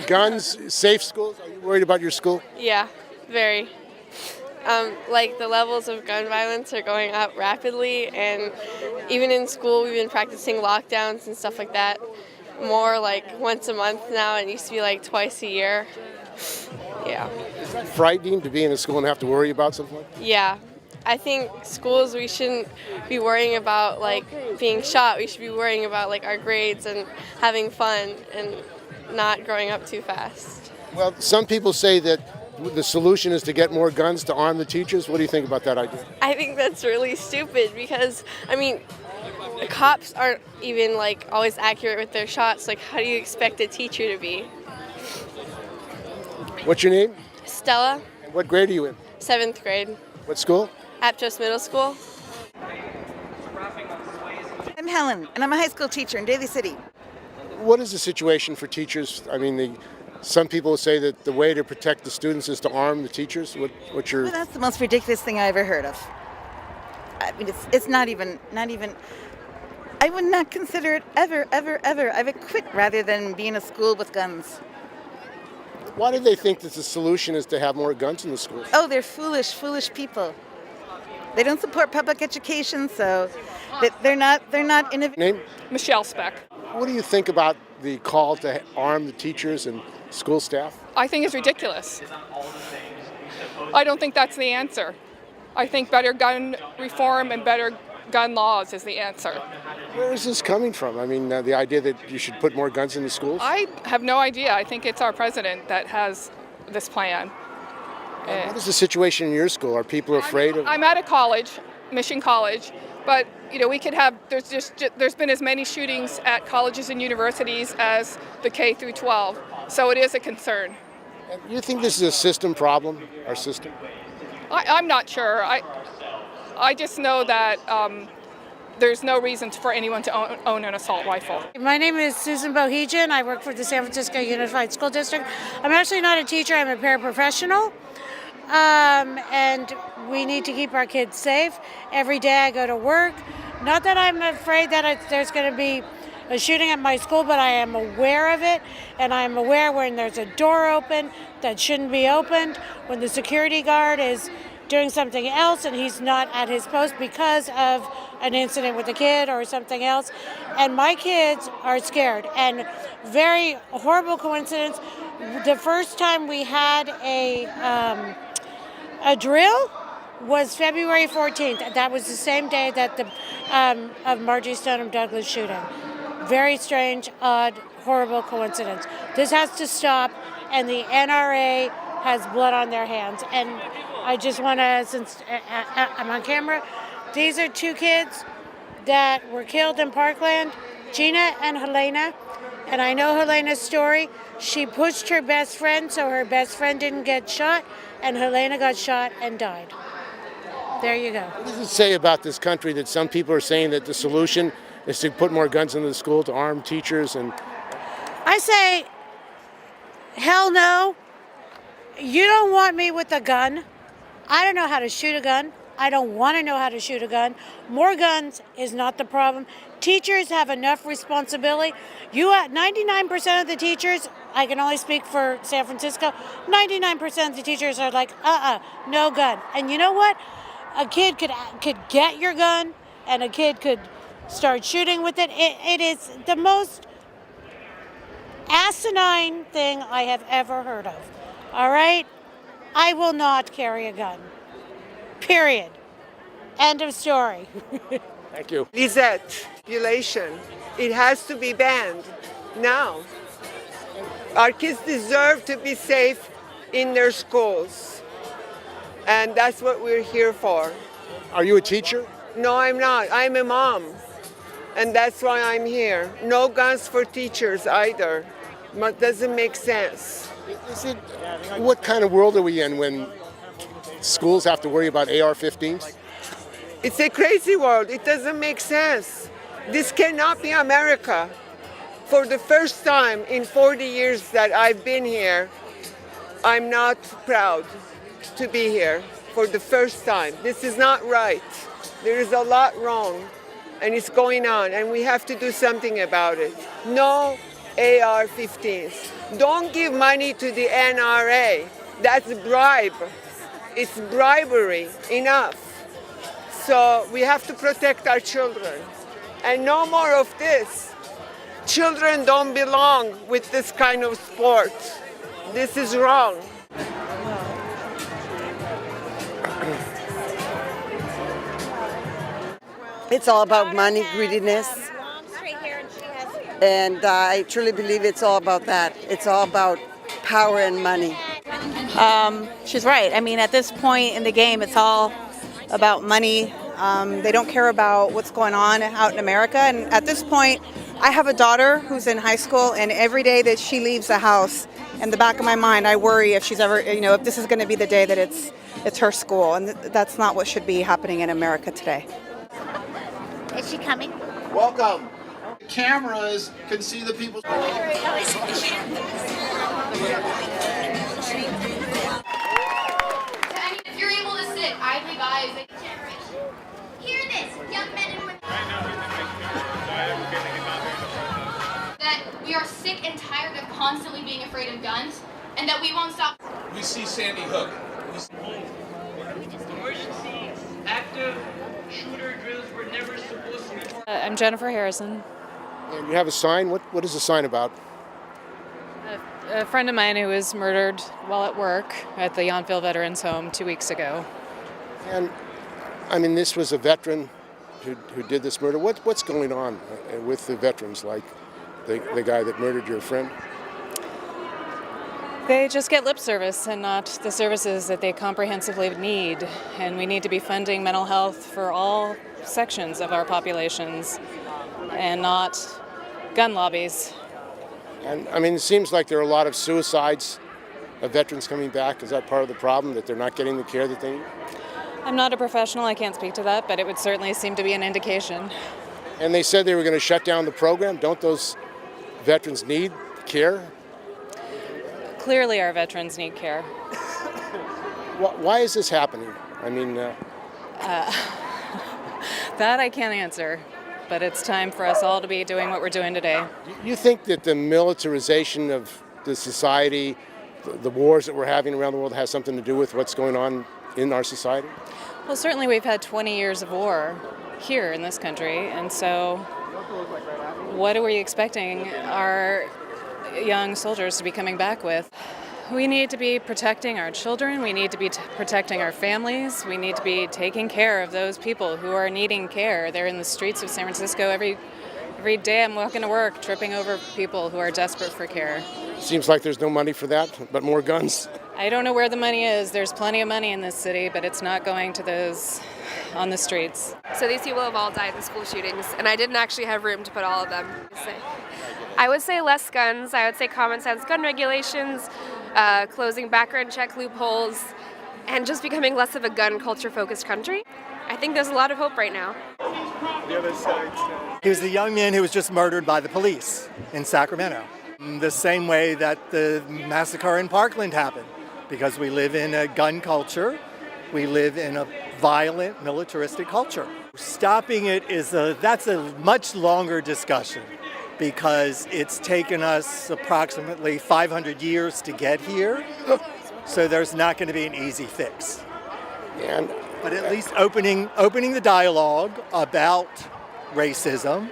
Guns, safe schools? Are you worried about your school? Yeah, very. Like the levels of gun violence are going up rapidly, and even in school we've been practicing lockdowns and stuff like that more like once a month now. It used to be like twice a year. Yeah. Is that frightening to be in a school and have to worry about something like that? Yeah. I think schools, we shouldn't be worrying about like being shot. We should be worrying about like our grades and having fun and not growing up too fast. Well, some people say that the solution is to get more guns to arm the teachers. What do you think about that idea? I think that's really stupid because, I mean, the cops aren't even like always accurate with their shots. Like, how do you expect a teacher to be? What's your name? Stella, And what grade are you in? 7th grade, What school? Aptos Middle School. I'm Helen, and I'm a high school teacher in Daly City. What is the situation for teachers? I mean, some people say that the way to protect the students is to arm the teachers. What's your... Well, that's the most ridiculous thing I ever heard of. I mean, it's not even, I would not consider it ever. I would quit rather than be in a school with guns. Why do they think that the solution is to have more guns in the schools? Oh, they're foolish people. They don't support public education, so they're not innovative. Name? Michelle Speck. What do you think about the call to arm the teachers and school staff? I think it's ridiculous. I don't think that's the answer. I think better gun reform and better gun laws is the answer. Where is this coming from? I mean, the idea that you should put more guns in the schools? I have no idea. I think it's our president that has this plan. What is the situation in your school? Are people afraid of... I'm at a college, Mission College, but we could have. There's been as many shootings at colleges and universities as the K through 12, so it is a concern. Do you think this is a system problem, our system? I'm not sure. I just know that there's no reason for anyone to own an assault rifle. My name is Susan Bohegan. I work for the San Francisco Unified School District. I'm actually not a teacher. I'm a paraprofessional. And we need to keep our kids safe. Every day I go to work. Not that I'm afraid that there's going to be a shooting at my school, but I am aware of it. And I'm aware when there's a door open that shouldn't be opened, when the security guard is doing something else and he's not at his post because of an incident with a kid or something else. And my kids are scared. And very horrible coincidence, the first time we had a drill was February 14th. That was the same day that the of Marjorie Stoneman Douglas shooting. Very strange, odd, horrible coincidence. This has to stop, and the NRA has blood on their hands. And I just want to, since I'm on camera, these are two kids that were killed in Parkland, Gina and Helena. And I know Helena's story. She pushed her best friend so her best friend didn't get shot, and Helena got shot and died. There you go. What does it say about this country that some people are saying that the solution is to put more guns into the school to arm teachers? And I say, hell no. You don't want me with a gun. I don't know how to shoot a gun. I don't want to know how to shoot a gun. More guns is not the problem. Teachers have enough responsibility. 99% of the teachers, I can only speak for San Francisco, 99% of the teachers are like, no gun. And you know what? A kid could get your gun, and a kid could start shooting with it. It is the most asinine thing I have ever heard of. All right? I will not carry a gun. Period. End of story. thank you. Lizette, population. It has to be banned now. Our kids deserve to be safe in their schools. And that's what we're here for. Are you a teacher? No, I'm not. I'm a mom. And that's why I'm here. No guns for teachers either. It doesn't make sense. What kind of world are we in when schools have to worry about AR-15s? It's a crazy world. It doesn't make sense. This cannot be America. For the first time in 40 years that I've been here, I'm not proud to be here for the first time. This is not right. There is a lot wrong, and it's going on, and we have to do something about it. No AR-15s. Don't give money to the NRA. That's bribe. It's bribery. Enough. So we have to protect our children. And no more of this. Children don't belong with this kind of sport. This is wrong. It's all about money, greediness. And I truly believe it's all about that. It's all about power and money. She's right. I mean, at this point in the game, it's all about money. They don't care about what's going on out in America. And at this point, I have a daughter who's in high school, and every day that she leaves the house, in the back of my mind, I worry if she's ever, if this is going to be the day that it's her school. And that's not what should be happening in America today. Is she coming? Welcome. Cameras can see the people. And if you're able to sit, idly guys, hear this, young men and women. That we are sick and tired of constantly being afraid of guns, and that we won't stop. We see Sandy Hook. Emergency active shooter drills were never supposed to be. I'm Jennifer Harrison. And you have a sign. What is the sign about? A friend of mine who was murdered while at work at the Yountville Veterans Home 2 weeks ago. And I mean, this was a veteran who did this murder. What's going on with the veterans, like the guy that murdered your friend? They just get lip service and not the services that they comprehensively need. And we need to be funding mental health for all sections of our populations and not gun lobbies. And I mean, it seems like there are a lot of suicides of veterans coming back. Is that part of the problem, that they're not getting the care that they need? I'm not a professional, I can't speak to that, but it would certainly seem to be an indication. And they said they were going to shut down the program. Don't those veterans need care? Clearly our veterans need care. Why is this happening? I mean... That I can't answer, but it's time for us all to be doing what we're doing today. You think that the militarization of the society, the wars that we're having around the world, has something to do with what's going on in our society? Well, certainly we've had 20 years of war here in this country, and so what are we expecting our young soldiers to be coming back with? We need to be protecting our children, we need to be protecting our families, we need to be taking care of those people who are needing care. They're in the streets of San Francisco every day. I'm walking to work, tripping over people who are desperate for care. Seems like there's no money for that, but more guns. I don't know where the money is. There's plenty of money in this city, but it's not going to those on the streets. So these people have all died in school shootings, and I didn't actually have room to put all of them. I would say less guns. I would say common sense gun regulations, closing background check loopholes, and just becoming less of a gun culture-focused country. I think there's a lot of hope right now. The other side. He was the young man who was just murdered by the police in Sacramento. The same way that the massacre in Parkland happened, because we live in a gun culture, we live in a violent, militaristic culture. Stopping it that's a much longer discussion, because it's taken us approximately 500 years to get here, so there's not going to be an easy fix. But at least opening the dialogue about racism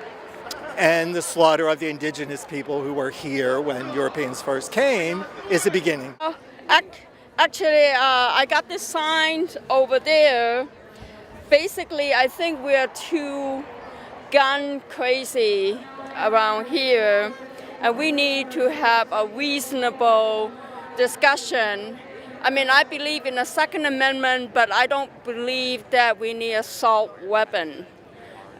and the slaughter of the indigenous people who were here when Europeans first came is a beginning. Actually, I got this sign over there. Basically, I think we're too gun crazy around here, and we need to have a reasonable discussion. I mean, I believe in the Second Amendment, but I don't believe that we need an assault weapon.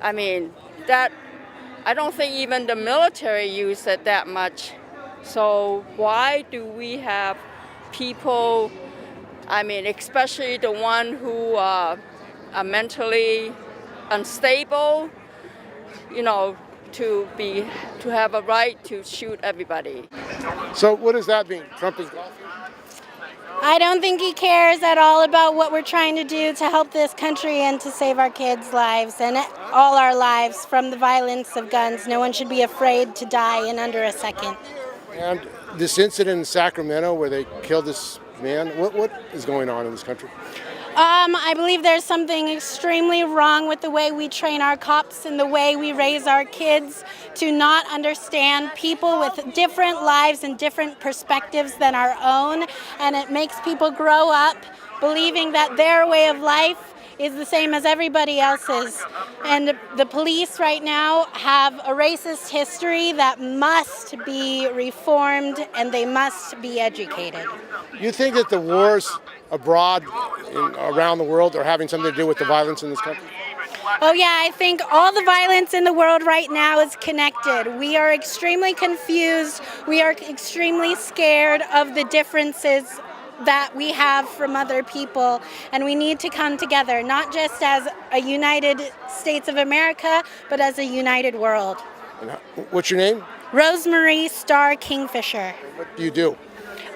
I mean, I don't think even the military use it that much. So why do we have people, I mean, especially the one who are mentally unstable, to have a right to shoot everybody? So what does that mean? Trump is golfing? I don't think he cares at all about what we're trying to do to help this country and to save our kids' lives and all our lives from the violence of guns. No one should be afraid to die in under a second. And this incident in Sacramento where they killed this man, what is going on in this country? I believe there's something extremely wrong with the way we train our cops and the way we raise our kids to not understand people with different lives and different perspectives than our own. And it makes people grow up believing that their way of life is the same as everybody else's. And the police right now have a racist history that must be reformed and they must be educated. You think that the wars abroad around the world are having something to do with the violence in this country? Oh yeah, I think all the violence in the world right now is connected. We are extremely confused. We are extremely scared of the differences that we have from other people, and we need to come together, not just as a United States of America, but as a united world. And what's your name? Rosemary Star Kingfisher. What do you do?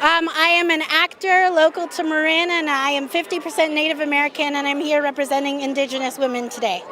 I am an actor local to Marin, and I am 50% Native American, and I'm here representing Indigenous women today.